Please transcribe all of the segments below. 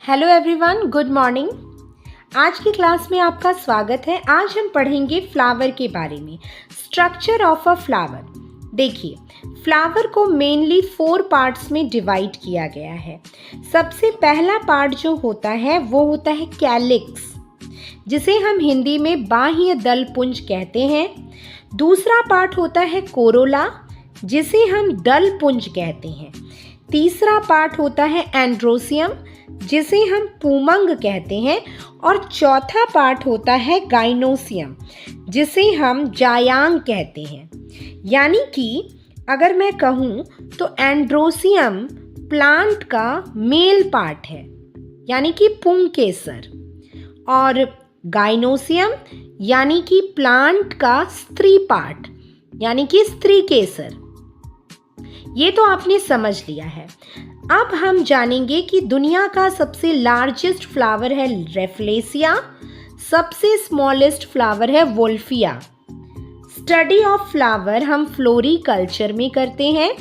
Hello everyone, good morning. आज की class में आपका स्वागत है। आज हम पढ़ेंगे फ्लावर के बारे में, स्ट्रक्चर ऑफ अ फ्लावर। देखिए, फ्लावर को मेनली 4 पार्ट्स में डिवाइड किया गया है। सबसे पहला पार्ट जो होता है वो होता है कैलिक्स, जिसे हम हिंदी में बाह्य दल पुंज कहते हैं। दूसरा पार्ट होता है कोरोला, जिसे हम दल पुंज कहते हैं। तीसरा पार्ट होता है एंड्रोसियम, जिसे हम पुमंग कहते हैं। और चौथा पार्ट होता है गाइनोसियम, जिसे हम जायांग कहते हैं। यानी कि अगर मैं कहूँ तो एंड्रोसियम प्लांट का मेल पार्ट है, यानी कि पुंकेसर, और गाइनोसियम यानी कि प्लांट का स्त्री पार्ट, यानी कि स्त्री केसर। ये तो आपने समझ लिया है। अब हम जानेंगे कि दुनिया का सबसे लार्जेस्ट फ्लावर है रेफलेसिया, सबसे स्मॉलेस्ट फ्लावर है वोल्फिया। स्टडी ऑफ फ्लावर हम फ्लोरिकल्चर में करते हैं,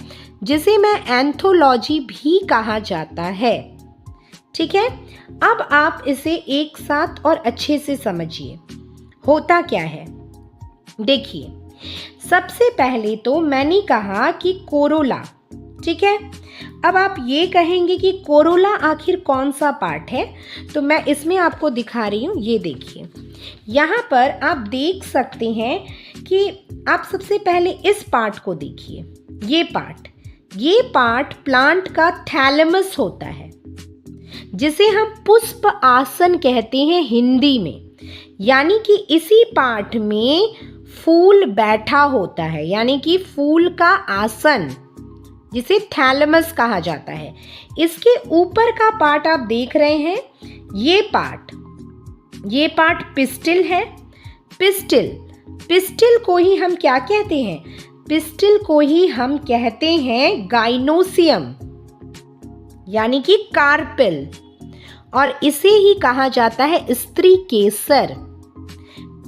जिसे मैं एंथोलॉजी भी कहा जाता है। ठीक है, अब आप इसे एक साथ और अच्छे से समझिए, होता क्या है। देखिए, सबसे पहले तो मैंने कहा कि कोरोला, ठीक है। अब आप ये कहेंगे कि कोरोला आखिर कौन सा पार्ट है, तो मैं इसमें आपको दिखा रही हूँ। ये देखिए, यहाँ पर आप देख सकते हैं कि आप सबसे पहले इस पार्ट को देखिए। ये पार्ट प्लांट का थैलेमस होता है, जिसे हम पुष्प आसन कहते हैं हिंदी में। यानी कि इसी पार्ट में फूल बैठा होता है, यानी कि फूल का आसन, जिसे थैलेमस कहा जाता है। इसके ऊपर का पार्ट आप देख रहे हैं, ये पार्ट पिस्टिल है। पिस्टिल को ही हम क्या कहते हैं? पिस्टिल को ही हम कहते हैं गाइनोसियम, यानी कि कार्पेल, और इसे ही कहा जाता है स्त्री केसर।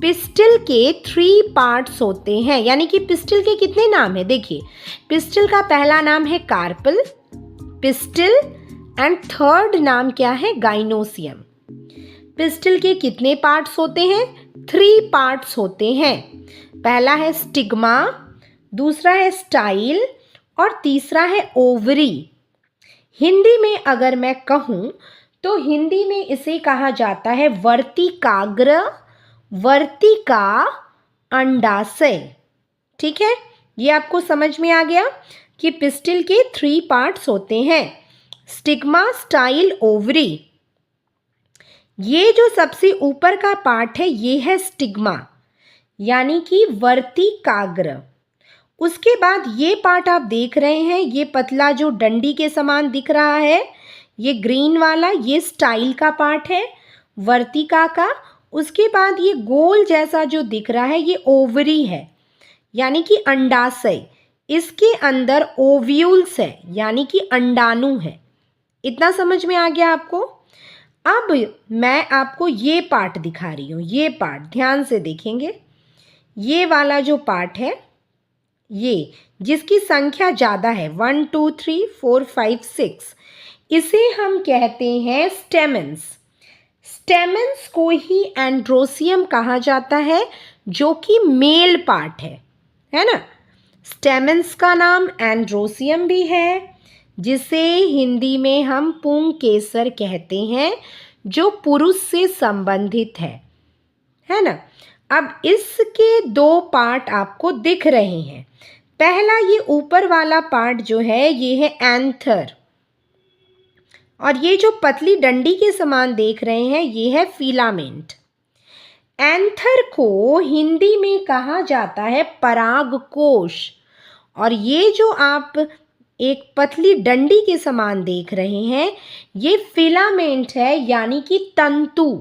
पिस्टिल के 3 पार्ट्स होते हैं, यानी कि पिस्टिल के कितने नाम हैं? देखिए, पिस्टिल का पहला नाम है कार्पल, पिस्टिल, एंड थर्ड नाम क्या है? गाइनोसियम। पिस्टिल के कितने पार्ट्स होते हैं? 3 पार्ट्स होते हैं। पहला है स्टिग्मा, दूसरा है स्टाइल, और तीसरा है ओवरी। हिंदी में अगर मैं कहूँ तो हिंदी में इसे कहा जाता है वर्तिकाग्र, वर्तिका, अंडाशय। ठीक है, ये आपको समझ में आ गया कि पिस्टिल के 3 पार्ट्स होते हैं, स्टिग्मा, स्टाइल, ओवरी। ये जो सबसे ऊपर का पार्ट है, ये है स्टिग्मा, यानी कि वर्तिकाग्र। उसके बाद ये पार्ट आप देख रहे हैं, ये पतला जो डंडी के समान दिख रहा है, ये ग्रीन वाला, ये स्टाइल का पार्ट है, वर्तिका का। उसके बाद ये गोल जैसा जो दिख रहा है, ये ओवरी है, यानी कि अंडाशय। इसके अंदर ओव्यूल्स है, यानी कि अंडाणु है। इतना समझ में आ गया आपको? अब मैं आपको ये पार्ट दिखा रही हूँ। ये पार्ट ध्यान से देखेंगे, ये वाला जो पार्ट है, ये जिसकी संख्या ज़्यादा है, 1 2 3 4 5 6, इसे हम कहते हैं स्टेमेंस। स्टेमेंस को ही एंड्रोसियम कहा जाता है, जो कि मेल पार्ट है ना। स्टेमेंस का नाम एंड्रोसियम भी है, जिसे हिंदी में हम पुंकेसर कहते हैं, जो पुरुष से संबंधित है ना। अब इसके 2 पार्ट आपको दिख रहे हैं। पहला, ये ऊपर वाला पार्ट जो है, ये है एंथर, और ये जो पतली डंडी के समान देख रहे हैं, ये है फिलामेंट। एंथर को हिंदी में कहा जाता है परागकोश, और ये जो आप एक पतली डंडी के समान देख रहे हैं, ये फिलामेंट है, यानी कि तंतु।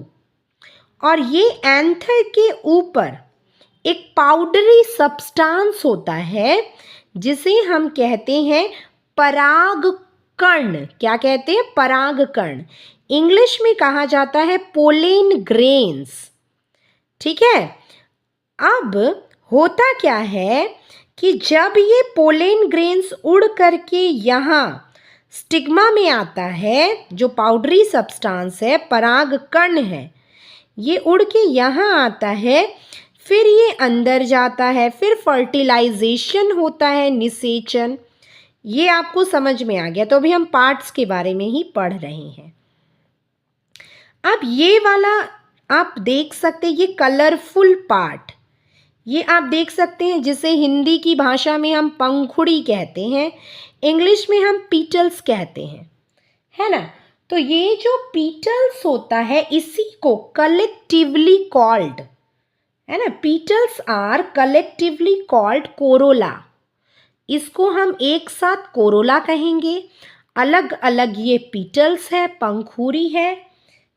और ये एंथर के ऊपर एक पाउडरी सब्सटेंस होता है, जिसे हम कहते हैं परागकण। क्या कहते हैं? परागकण। इंग्लिश में कहा जाता है पोलेन ग्रेन्स। ठीक है, अब होता क्या है कि जब ये पोलेन ग्रेन्स उड़ करके यहाँ स्टिग्मा में आता है जो पाउडरी सब्सटेंस है, पराग कण है, ये उड़ के यहाँ आता है, फिर ये अंदर जाता है, फिर फर्टिलाइजेशन होता है, निषेचन। ये आपको समझ में आ गया। तो अभी हम पार्ट्स के बारे में ही पढ़ रहे हैं। अब ये वाला आप देख सकते हैं, ये कलरफुल पार्ट, ये आप देख सकते हैं, जिसे हिंदी की भाषा में हम पंखुड़ी कहते हैं, इंग्लिश में हम पीटल्स कहते हैं, है ना। तो ये जो पीटल्स होता है इसी को कलेक्टिवली कॉल्ड, है ना, petals are collectively called corolla. इसको हम एक साथ कोरोला कहेंगे। अलग अलग ये पीटल्स है, पंखुड़ी है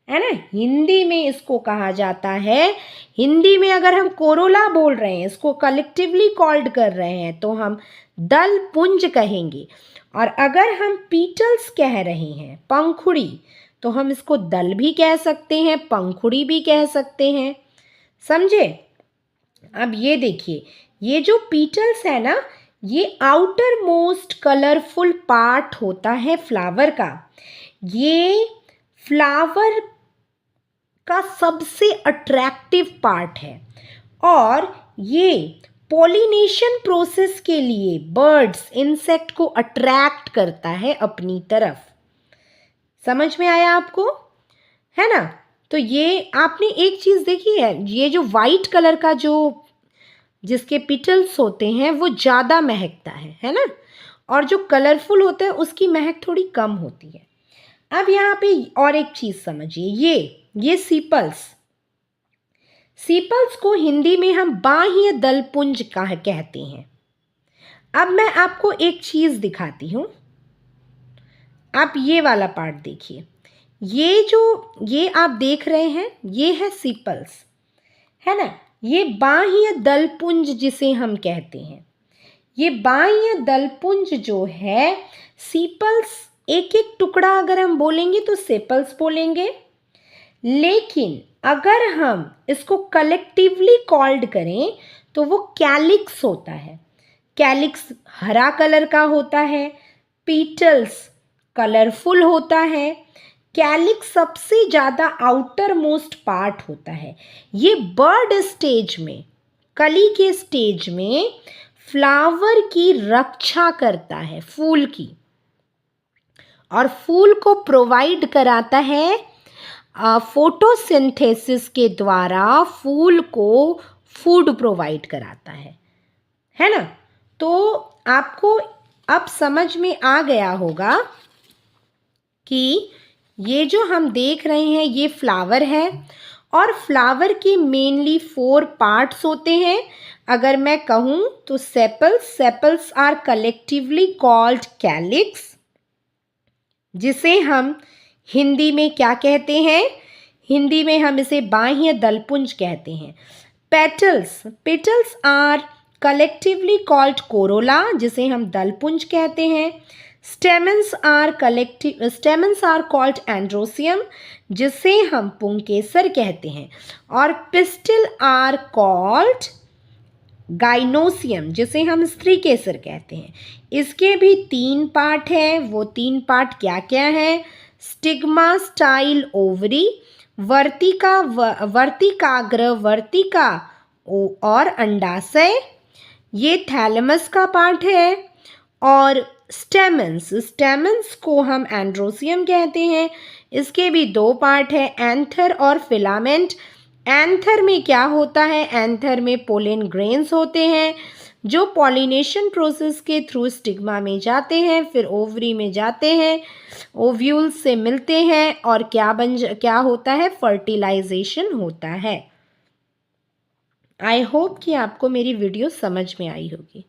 ना। हिंदी में इसको कहा जाता है, हिंदी में अगर हम कोरोला बोल रहे हैं, इसको कलेक्टिवली कॉल्ड कर रहे हैं, तो हम दल पुंज कहेंगे। और अगर हम पीटल्स कह रहे हैं, पंखुड़ी, तो हम इसको दल भी कह सकते हैं, पंखुड़ी भी कह सकते हैं। समझे। अब ये देखिए, ये जो पीटल्स है ना, ये आउटर मोस्ट कलरफुल पार्ट होता है फ्लावर का। ये फ्लावर का सबसे अट्रैक्टिव पार्ट है और ये पॉलिनेशन प्रोसेस के लिए बर्ड्स, इंसेक्ट को अट्रैक्ट करता है अपनी तरफ। समझ में आया आपको, है ना। तो ये आपने एक चीज़ देखी है, ये जो वाइट कलर का जो जिसके पिटल्स होते हैं वो ज़्यादा महकता है ना, और जो कलरफुल होता है उसकी महक थोड़ी कम होती है। अब यहाँ पे और एक चीज़ समझिए, ये सीपल्स, सीपल्स को हिंदी में हम बाह्य दलपुंज कहते हैं। अब मैं आपको एक चीज़ दिखाती हूँ, आप ये वाला पार्ट देखिए। ये आप देख रहे हैं, ये है सीपल्स, है ना। ये बाह्य दलपुंज जिसे हम कहते हैं, ये बाह्य दलपुंज जो है, सीपल्स एक एक टुकड़ा अगर हम बोलेंगे तो सेपल्स बोलेंगे, लेकिन अगर हम इसको कलेक्टिवली कॉल्ड करें तो वो कैलिक्स होता है। कैलिक्स हरा कलर का होता है, पीटल्स कलरफुल होता है, कैलिक्स सबसे ज़्यादा आउटर मोस्ट पार्ट होता है। ये बर्ड स्टेज में, कली के स्टेज में फ्लावर की रक्षा करता है, फूल की, और फूल को प्रोवाइड कराता है फोटोसिंथेसिस के द्वारा, फूल को फूड प्रोवाइड कराता है ना। तो आपको अब समझ में आ गया होगा कि ये जो हम देख रहे हैं ये फ्लावर है, और फ्लावर के मेनली 4 पार्ट्स होते हैं। अगर मैं कहूँ तो sepals are collectively called calyx, जिसे हम हिंदी में क्या कहते हैं, हिंदी में हम इसे बाह्य दलपुंज कहते हैं। Petals are collectively called corolla, जिसे हम दलपुंज कहते हैं। स्टेमन्स आर कॉल्ड एंड्रोसियम, जिसे हम पुंकेसर कहते हैं। और पिस्टिल आर कॉल्ड गाइनोसियम, जिसे हम स्त्री केसर कहते हैं। इसके भी 3 पार्ट हैं। वो 3 पार्ट क्या क्या है? स्टिग्मा, स्टाइल, ओवरी, वर्तिकाग्र, वर्तिका और अंडाशय, ये थैलेमस का पार्ट है। और स्टेमन्स को हम एंड्रोसियम कहते हैं। इसके भी 2 पार्ट है, एंथर और फिलामेंट। एंथर में क्या होता है? एंथर में पोलन ग्रेन्स होते हैं जो पॉलिनेशन प्रोसेस के थ्रू स्टिग्मा में जाते हैं, फिर ओवरी में जाते हैं, ओव्यूल से मिलते हैं और क्या होता है? फर्टिलाइजेशन होता है। आई होप कि आपको मेरी वीडियो समझ में आई होगी।